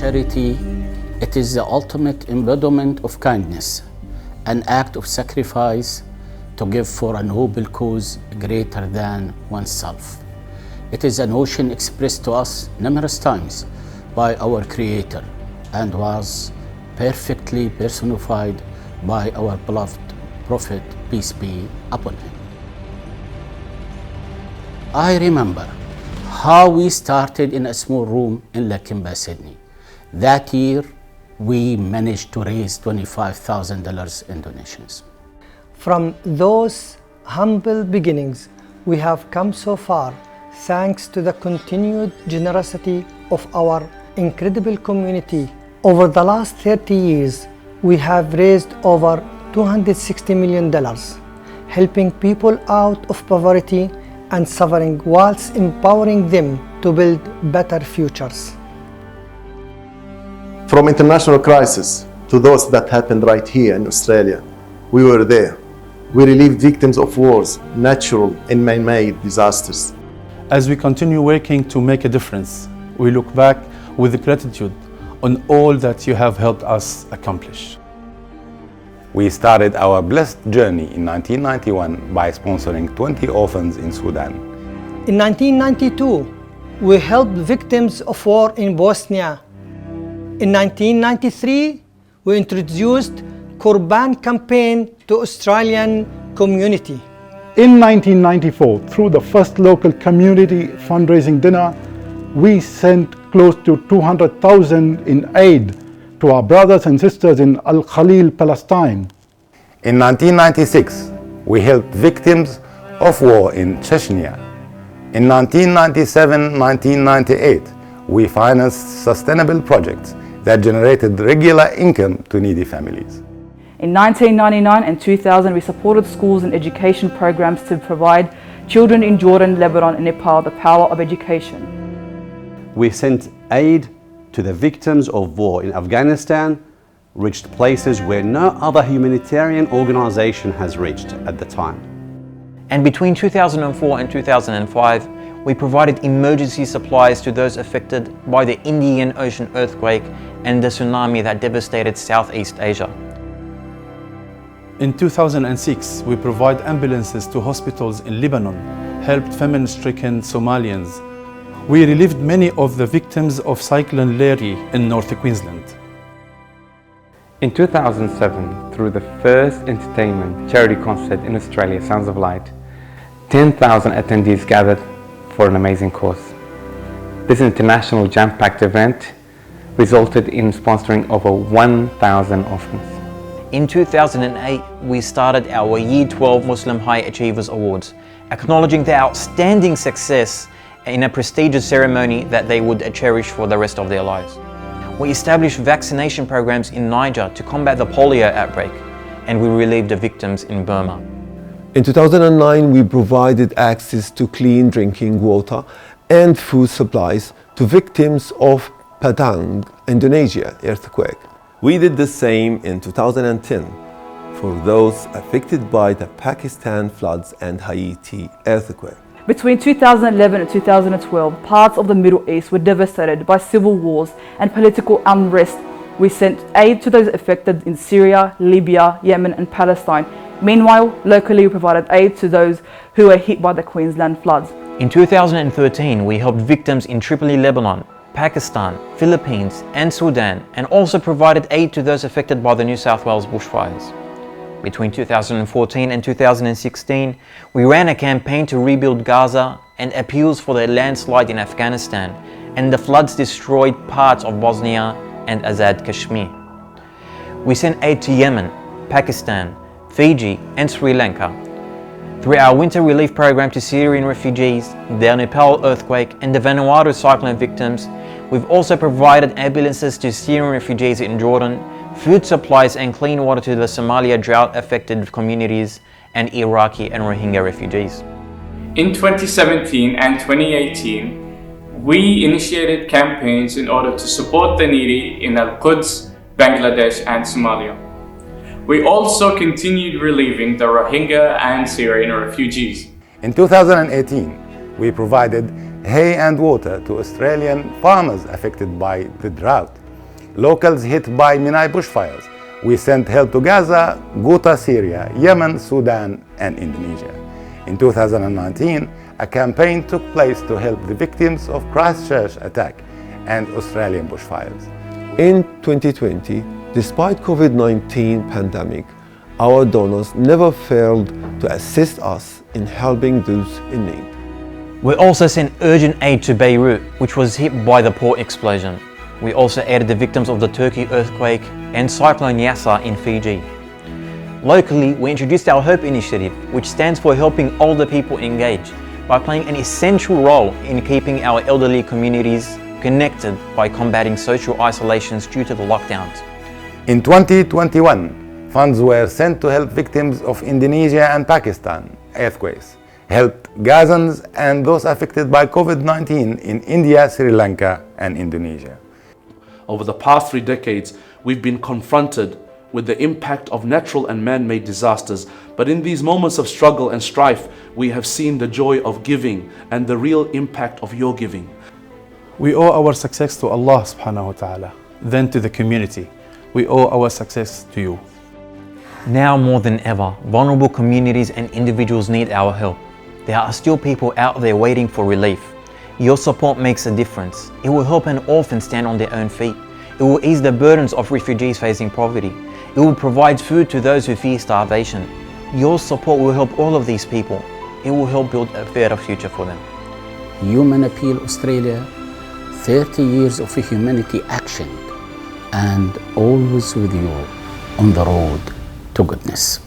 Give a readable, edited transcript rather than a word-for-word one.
charity, it is the ultimate embodiment of kindness, an act of sacrifice to give for a noble cause greater than oneself. It is a notion expressed to us numerous times by our Creator and was perfectly personified by our beloved Prophet, peace be upon him. I remember how we started in a small room in Lakemba, Sydney. That year, we managed to raise $25,000 in donations. From those humble beginnings, we have come so far thanks to the continued generosity of our incredible community. Over the last 30 years, we have raised over $260 million, helping people out of poverty and suffering whilst empowering them to build better futures. From international crisis to those that happened right here in Australia, we were there. We relieved victims of wars, natural and man-made disasters. As we continue working to make a difference, we look back with gratitude on all that you have helped us accomplish. We started our blessed journey in 1991 by sponsoring 20 orphans in Sudan. In 1992, we helped victims of war in Bosnia. In 1993, we introduced Qurban campaign to Australian community. In 1994, through the first local community fundraising dinner, we sent close to $200,000 in aid to our brothers and sisters in Al Khalil, Palestine. In 1996, we helped victims of war in Chechnya. In 1997-1998, we financed sustainable projects that generated regular income to needy families. In 1999 and 2000, we supported schools and education programs to provide children in Jordan, Lebanon and Nepal the power of education. We sent aid to the victims of war in Afghanistan, reached places where no other humanitarian organization has reached at the time. And between 2004 and 2005, we provided emergency supplies to those affected by the Indian Ocean earthquake and the tsunami that devastated Southeast Asia. In 2006, we provided ambulances to hospitals in Lebanon, helped famine-stricken Somalians. We relieved many of the victims of Cyclone Larry in North Queensland. In 2007, through the first entertainment charity concert in Australia, Sounds of Light, 10,000 attendees gathered for an amazing cause. This international jam-packed event resulted in sponsoring over 1,000 orphans. In 2008, we started our Year 12 Muslim High Achievers Awards, acknowledging their outstanding success in a prestigious ceremony that they would cherish for the rest of their lives. We established vaccination programs in Niger to combat the polio outbreak, and we relieved the victims in Burma. In 2009, we provided access to clean drinking water and food supplies to victims of Padang, Indonesia earthquake. We did the same in 2010 for those affected by the Pakistan floods and Haiti earthquake. Between 2011 and 2012, parts of the Middle East were devastated by civil wars and political unrest. We sent aid to those affected in Syria, Libya, Yemen and Palestine. Meanwhile, locally we provided aid to those who were hit by the Queensland floods. In 2013, we helped victims in Tripoli, Lebanon, Pakistan, Philippines and Sudan, and also provided aid to those affected by the New South Wales bushfires. Between 2014 and 2016, we ran a campaign to rebuild Gaza and appeals for the landslide in Afghanistan, and the floods destroyed parts of Bosnia and Azad Kashmir. We sent aid to Yemen, Pakistan, Fiji and Sri Lanka. Through our winter relief program to Syrian refugees, the Nepal earthquake and the Vanuatu cyclone victims, we've also provided ambulances to Syrian refugees in Jordan, food supplies and clean water to the Somalia drought-affected communities and Iraqi and Rohingya refugees. In 2017 and 2018, we initiated campaigns in order to support the needy in Al-Quds, Bangladesh and Somalia. We also continued relieving the Rohingya and Syrian refugees. In 2018, we provided hay and water to Australian farmers affected by the drought. locals hit by Minai bushfires. We sent help to Gaza, Ghouta, Syria, Yemen, Sudan, and Indonesia. In 2019, a campaign took place to help the victims of Christchurch attack and Australian bushfires. In 2020, despite COVID-19 pandemic, our donors never failed to assist us in helping those in need. We also sent urgent aid to Beirut, which was hit by the port explosion. We also aided the victims of the Turkey earthquake and Cyclone Yasa in Fiji. Locally, we introduced our HOPE initiative, which stands for helping older people engage, by playing an essential role in keeping our elderly communities connected by combating social isolations due to the lockdowns. In 2021, funds were sent to help victims of Indonesia and Pakistan earthquakes, helped Gazans and those affected by COVID-19 in India, Sri Lanka, and Indonesia. Over the past 3 decades, we've been confronted with the impact of natural and man-made disasters. But in these moments of struggle and strife, we have seen the joy of giving and the real impact of your giving. We owe our success to Allah subhanahu wa ta'ala, then to the community. We owe our success to you. Now more than ever, vulnerable communities and individuals need our help. There are still people out there waiting for relief. Your support makes a difference. It will help an orphan stand on their own feet. It will ease the burdens of refugees facing poverty. It will provide food to those who fear starvation. Your support will help all of these people. It will help build a better future for them. Human Appeal Australia, 30 years of humanity action, and always with you on the road to goodness.